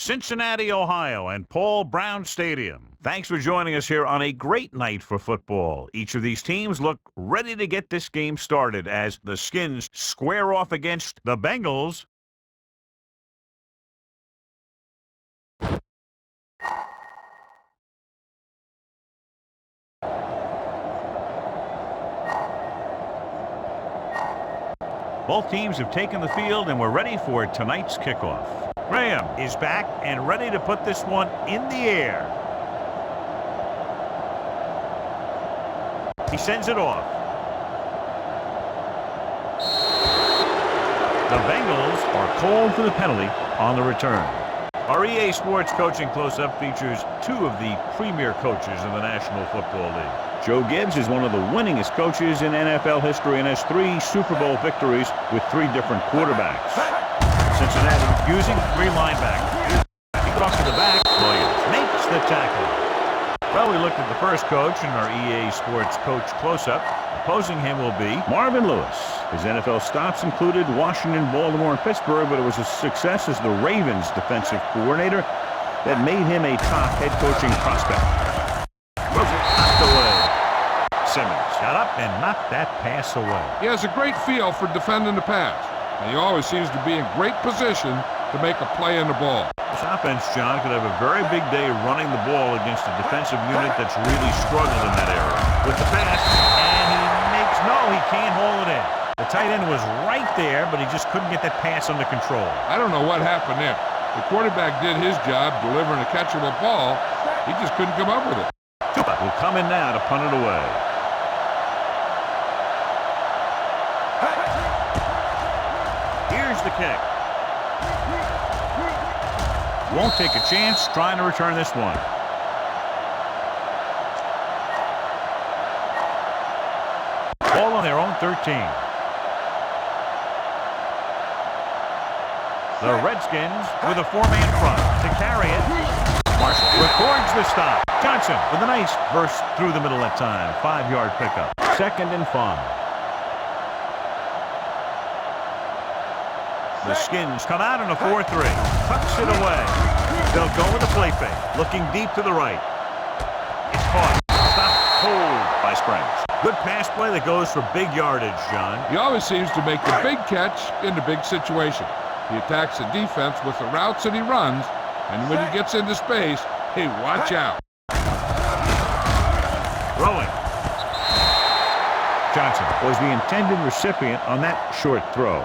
Cincinnati, Ohio, and Paul Brown Stadium. Thanks for joining us here on a great night for football. Each of these teams look ready to get this game started as the Skins square off against the Bengals. Both teams have taken the field and we're ready for tonight's kickoff. Graham is back and ready to put this one in the air. He sends it off. The Bengals are called for the penalty on the return. Our EA Sports Coaching Close-Up features two of the premier coaches in the National Football League. Joe Gibbs is one of the winningest coaches in NFL history and has 3 Super Bowl victories with 3 different quarterbacks. Cincinnati using 3 linebackers. He goes to the back. Williams makes the tackle. Well, we looked at the first coach in our EA Sports Coach Close-Up. Opposing him will be Marvin Lewis. His NFL stops included Washington, Baltimore, and Pittsburgh, but it was a success as the Ravens defensive coordinator that made him a top head coaching prospect. Knocked away. Simmons got up and knocked that pass away. He has a great feel for defending the pass, and he always seems to be in great position to make a play in the ball. This offense, John, could have a very big day running the ball against a defensive unit that's really struggled in that area. With the pass, and he can't hold it in. The tight end was right there, but he just couldn't get that pass under control. I don't know what happened there. The quarterback did his job delivering a catchable ball. He just couldn't come up with it. Tupa will come in now to punt it away. Here's the kick. Won't take a chance trying to return this one. Ball on their own 13. The Redskins with a 4-man front to carry it. Marshall records the stop. Johnson with a nice burst through the middle that time. 5-yard pickup. 2nd and 5. The Skins come out in a 4-3. Tucks it away. They'll go with a play fake. Looking deep to the right. It's caught. Stopped cold by Springs. Good pass play that goes for big yardage, John. He always seems to make the big catch in the big situation. He attacks the defense with the routes that he runs, and when he gets into space, hey, watch out. Throwing. Johnson was the intended recipient on that short throw.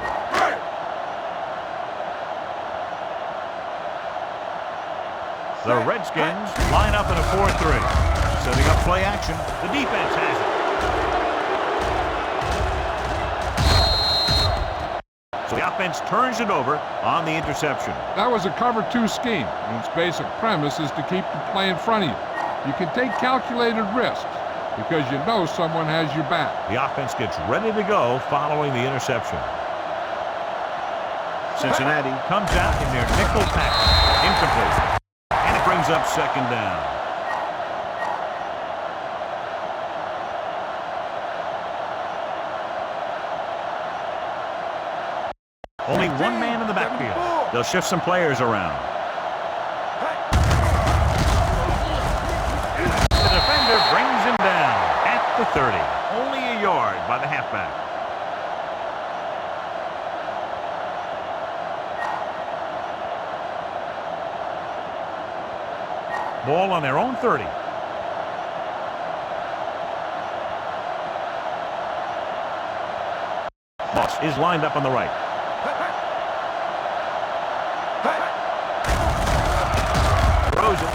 The Redskins line up in a 4-3. Setting up play action. The defense has it. So the offense turns it over on the interception. That was a cover 2 scheme, and its basic premise is to keep the play in front of you. You can take calculated risks because you know someone has your back. The offense gets ready to go following the interception. Cincinnati comes out in their nickel package. Incomplete. And it brings up 2nd down. Only 1 man in the backfield. They'll shift some players around. The defender brings him down at the 30. Only a yard by the halfback. Ball on their own 30. Moss is lined up on the right. Throws it.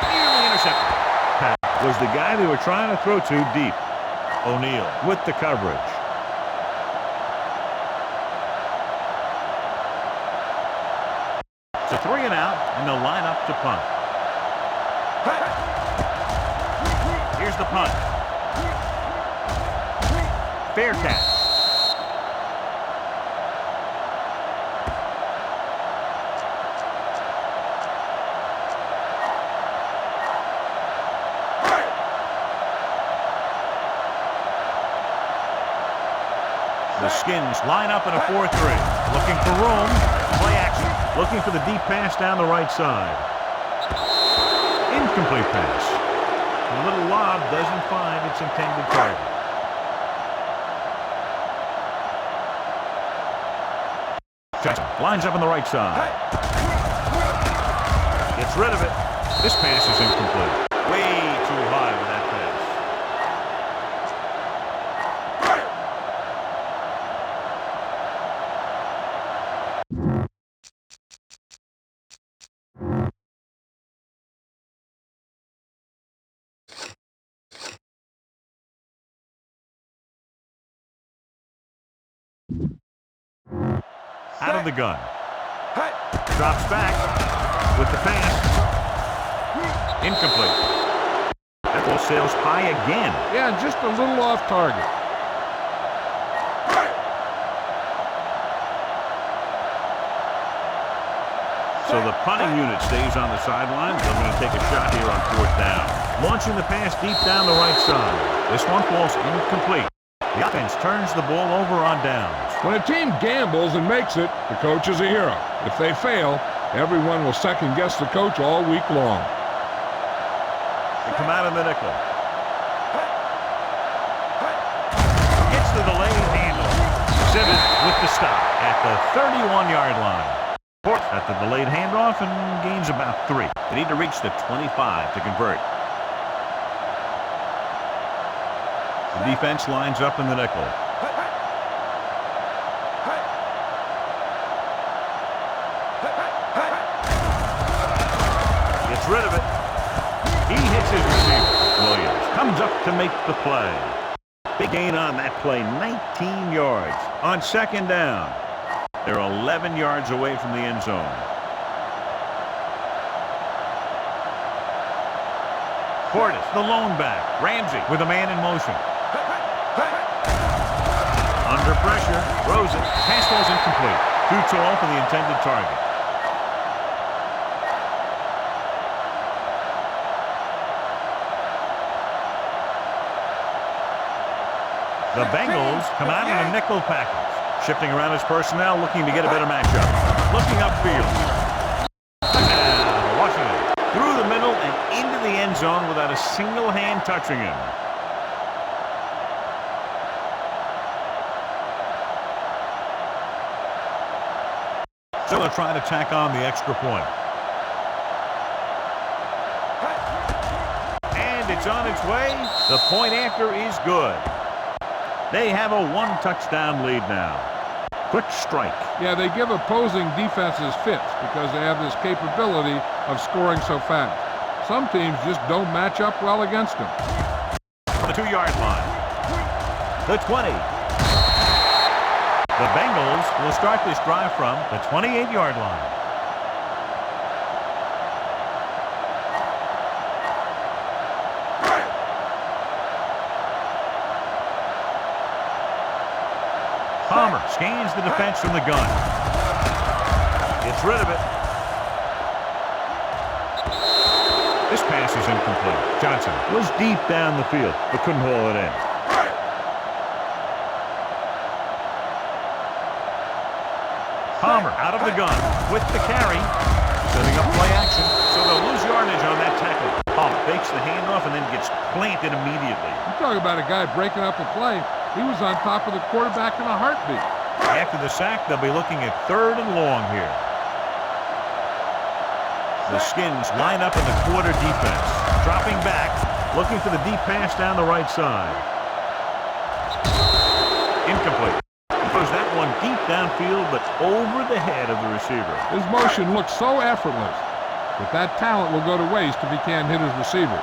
Nearly intercepted. Pat was the guy they were trying to throw to deep. O'Neal with the coverage. It's a 3 and out, and they'll line up to punt. Here's the punt. Fair catch. The Skins line up in a 4-3. Looking for room. Play action. Looking for the deep pass down the right side. Incomplete pass. The little lob doesn't find its intended target. Jackson lines up on the right side. Gets rid of it. This pass is incomplete. Way too high with that pass. Out of the gun. Drops back with the pass. Incomplete. That ball sails high again. Yeah, just a little off target. So the punting unit stays on the sidelines. They're going to take a shot here on 4th down. Launching the pass deep down the right side. This one falls incomplete. The offense turns the ball over on downs. When a team gambles and makes it, the coach is a hero. If they fail, everyone will second-guess the coach all week long. They come out in the nickel. Gets the delayed handle. Simmons with the stop at the 31-yard line. Fourth at the delayed handoff and gains about 3. They need to reach the 25 to convert. The defense lines up in the nickel. Gets rid of it. He hits his receiver. Williams comes up to make the play. Big gain on that play, 19 yards. On 2nd down, they're 11 yards away from the end zone. Portis, the lone back. Ramsey with a man in motion. Under pressure, throws it. Pass ball's incomplete. Too tall for the intended target. The Bengals come out in a nickel package. Shifting around his personnel, looking to get a better matchup. Looking upfield. Now, Washington through the middle and into the end zone without a single hand touching him. So they'll try to tack on the extra point. And it's on its way. The point after is good. They have a 1-touchdown lead now. Quick strike. Yeah, they give opposing defenses fits because they have this capability of scoring so fast. Some teams just don't match up well against them. The 2-yard line. The 20. The Bengals will start this drive from the 28-yard line. Palmer scans the defense from the gun. Gets rid of it. This pass is incomplete. Johnson was deep down the field, but couldn't haul it in. Palmer out of the gun with the carry. Setting up play action, so they'll lose yardage on that tackle. Palmer fakes the handoff and then gets planted immediately. You talk about a guy breaking up a play. He was on top of the quarterback in a heartbeat. After the sack, they'll be looking at 3rd and long here. The Skins line up in the quarter defense. Dropping back, looking for the deep pass down the right side. Incomplete. He throws that one deep downfield, but over the head of the receiver. His motion looks so effortless, but that talent will go to waste if he can't hit his receiver.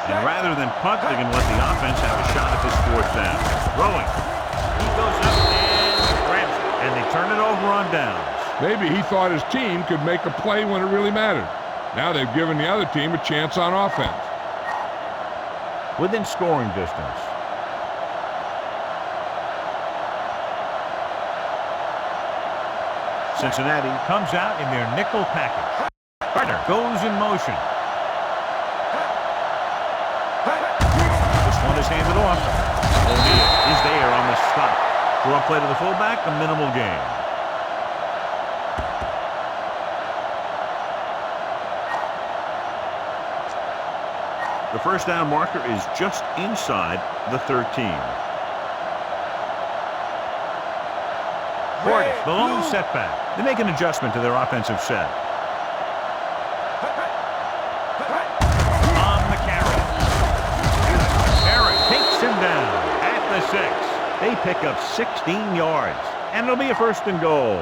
And rather than punt, they're going to let the offense have a shot at this 4th down. Throwing. He goes up and grabs it. And they turn it over on downs. Maybe he thought his team could make a play when it really mattered. Now they've given the other team a chance on offense. Within scoring distance. Cincinnati comes out in their nickel package. Gardner goes in motion. This one is handed off. O'Neal is there on the stop. Draw play to the fullback, a minimal gain. The first down marker is just inside the 13. The lone setback. They make an adjustment to their offensive set. On the carry. Harris takes him down at the 6. They pick up 16 yards, and it'll be a first and goal.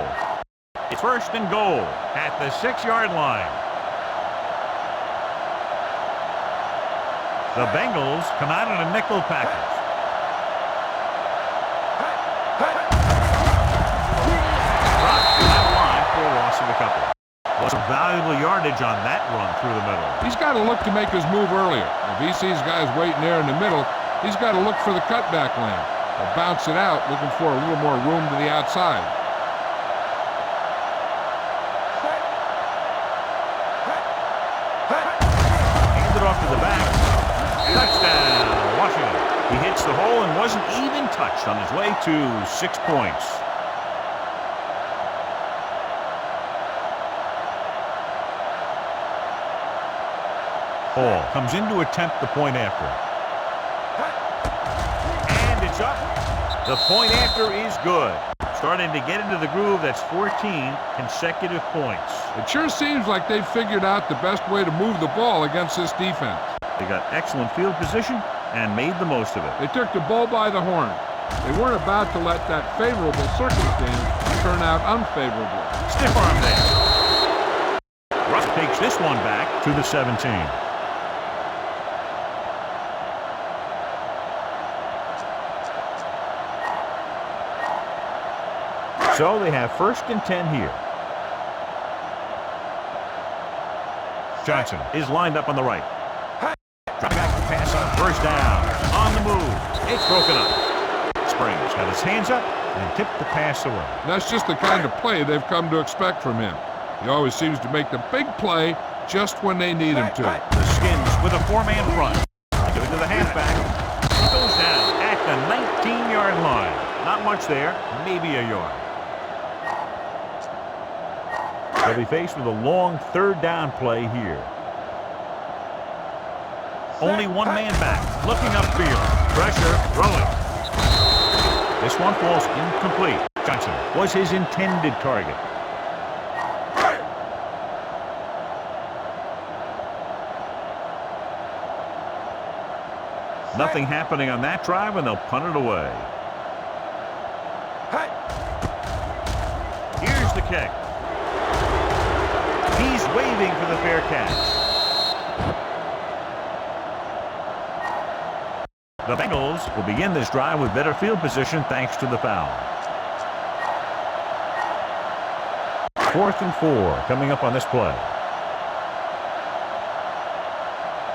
It's first and goal at the 6-yard line. The Bengals come out in a nickel package. Of a couple. Was some valuable yardage on that run through the middle. He's got to look to make his move earlier. If he sees guys waiting there in the middle, he's got to look for the cutback lane. Or bounce it out, looking for a little more room to the outside. Handed off to the back. Touchdown, Washington. He hits the hole and wasn't even touched on his way to 6 points. Hall comes in to attempt the point after. And it's up. The point after is good. Starting to get into the groove. That's 14 consecutive points. It sure seems like they've figured out the best way to move the ball against this defense. They got excellent field position and made the most of it. They took the bull by the horn. They weren't about to let that favorable circumstance turn out unfavorably. Stiff arm there. Russ takes this one back to the 17. So they have first and 10 here. Johnson is lined up on the right. Drop back to pass on first down. On the move. It's broken up. Springs got his hands up and tipped the pass away. That's just the kind of play they've come to expect from him. He always seems to make the big play just when they need him to. The Skins with a 4-man front. Give it to the halfback. He goes down at the 19-yard line. Not much there, maybe a yard. They'll be faced with a long third down play here. Only one man back, looking upfield. Pressure, throwing. This one falls incomplete. Johnson was his intended target. Nothing happening on that drive, and they'll punt it away. Here's the kick. He's waving for the fair catch. The Bengals will begin this drive with better field position thanks to the foul. 4th and 4 coming up on this play.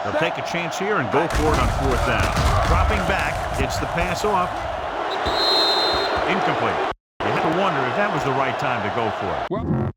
They'll take a chance here and go for it on 4th down. Dropping back, gets the pass off. Incomplete. You have to wonder if that was the right time to go for it. Well